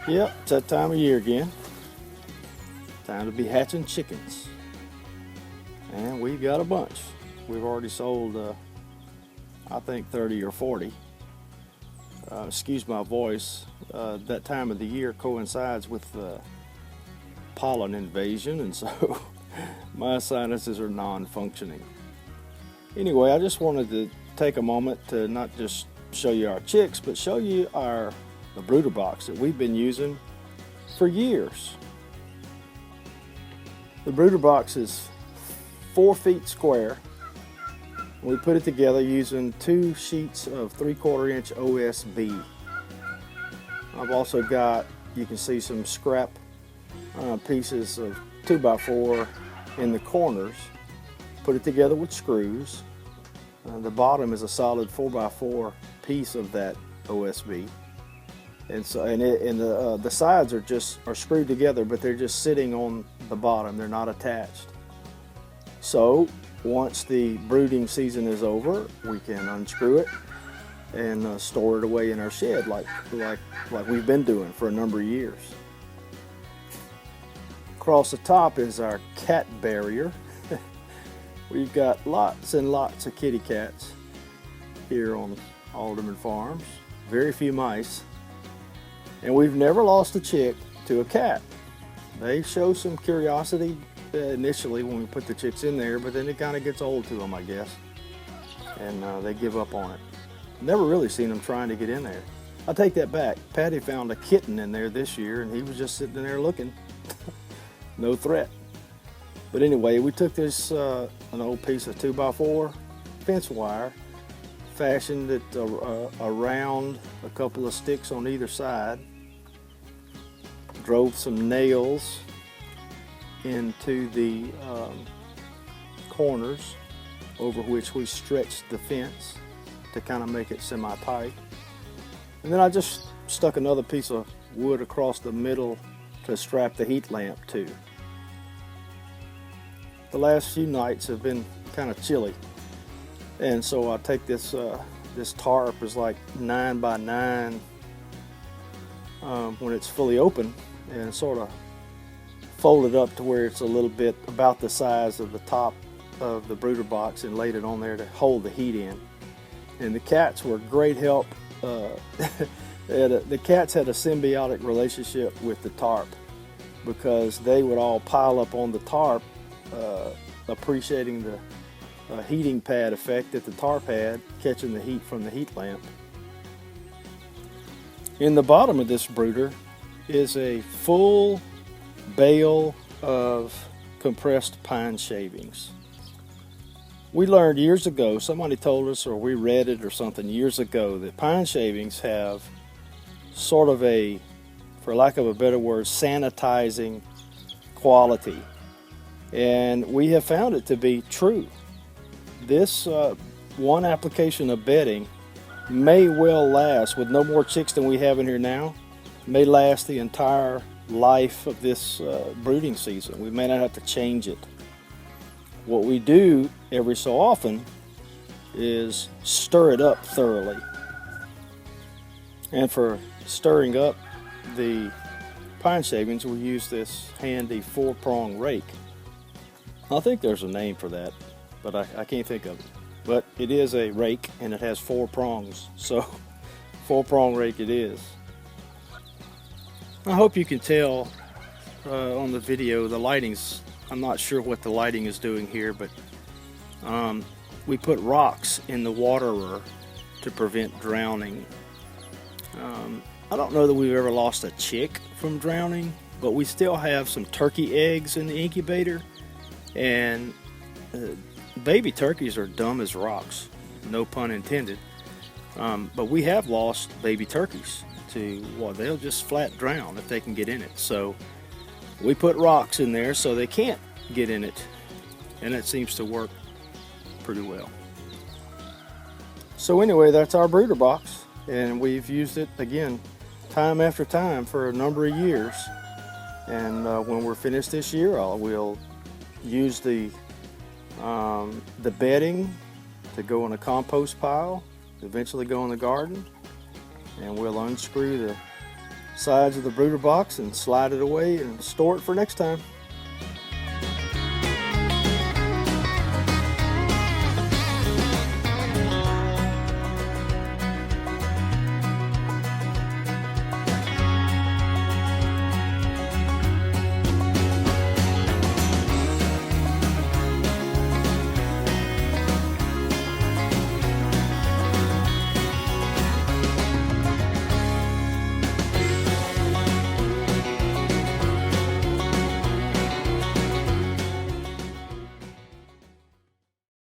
Yep, it's that time of year again. Time to be hatching chickens. And we've got a bunch. We've already sold, I think 30 or 40. Excuse my voice. That time of the year coincides with pollen invasion, and so my sinuses are non-functioning. Anyway, I just wanted to take a moment to not just show you our chicks, but show you the brooder box that we've been using for years. The brooder box is 4 feet square. We put it together using 2 sheets of 3/4 inch OSB. I've also got, you can see some scrap pieces of 2x4 in the corners. Put it together with screws. The bottom is a solid 4x4 piece of that OSB. And so, the sides are screwed together, but they're just sitting on the bottom. They're not attached. So once the brooding season is over, we can unscrew it and store it away in our shed, like we've been doing for a number of years. Across the top is our cat barrier. We've got lots and lots of kitty cats here on Alderman Farms. Very few mice. And we've never lost a chick to a cat. They show some curiosity initially when we put the chicks in there, but then it kind of gets old to them, I guess. And they give up on it. Never really seen them trying to get in there. I take that back. Patty found a kitten in there this year, and he was just sitting in there looking. No threat. But anyway, we took this, an old piece of 2x4 fence wire, fashioned it around a couple of sticks on either side, drove some nails into the corners over which we stretched the fence to kind of make it semi-tight. And then I just stuck another piece of wood across the middle to strap the heat lamp to. The last few nights have been kind of chilly, and so I take this this tarp is like 9 by 9 when it's fully open, and sort of fold it up to where it's a little bit about the size of the top of the brooder box, and laid it on there to hold the heat in. And the cats were great help. The cats had a symbiotic relationship with the tarp, because they would all pile up on the tarp, appreciating the heating pad effect that the tarp had, catching the heat from the heat lamp. In the bottom of this brooder is a full bale of compressed pine shavings. We learned years ago, somebody told us, or we read it or something years ago, that pine shavings have sort of a, for lack of a better word, sanitizing quality. And we have found it to be true. This one application of bedding may well last, with no more chicks than we have in here now, may last the entire life of this brooding season. We may not have to change it. What we do every so often is stir it up thoroughly. And for stirring up the pine shavings, we use this handy 4-prong rake. I think there's a name for that, but I can't think of it. But it is a rake, and it has 4 prongs, so 4-prong rake it is. I hope you can tell on the video, the lighting's, I'm not sure what the lighting is doing here, but we put rocks in the waterer to prevent drowning. I don't know that we've ever lost a chick from drowning, but we still have some turkey eggs in the incubator, and baby turkeys are dumb as rocks, no pun intended. But we have lost baby turkeys to, well, they'll just flat drown if they can get in it. So we put rocks in there so they can't get in it, and it seems to work pretty well. So anyway, that's our brooder box, and we've used it again time after time for a number of years. And when we're finished this year, we'll use the bedding to go in a compost pile, eventually go in the garden, and we'll unscrew the sides of the brooder box and slide it away and store it for next time.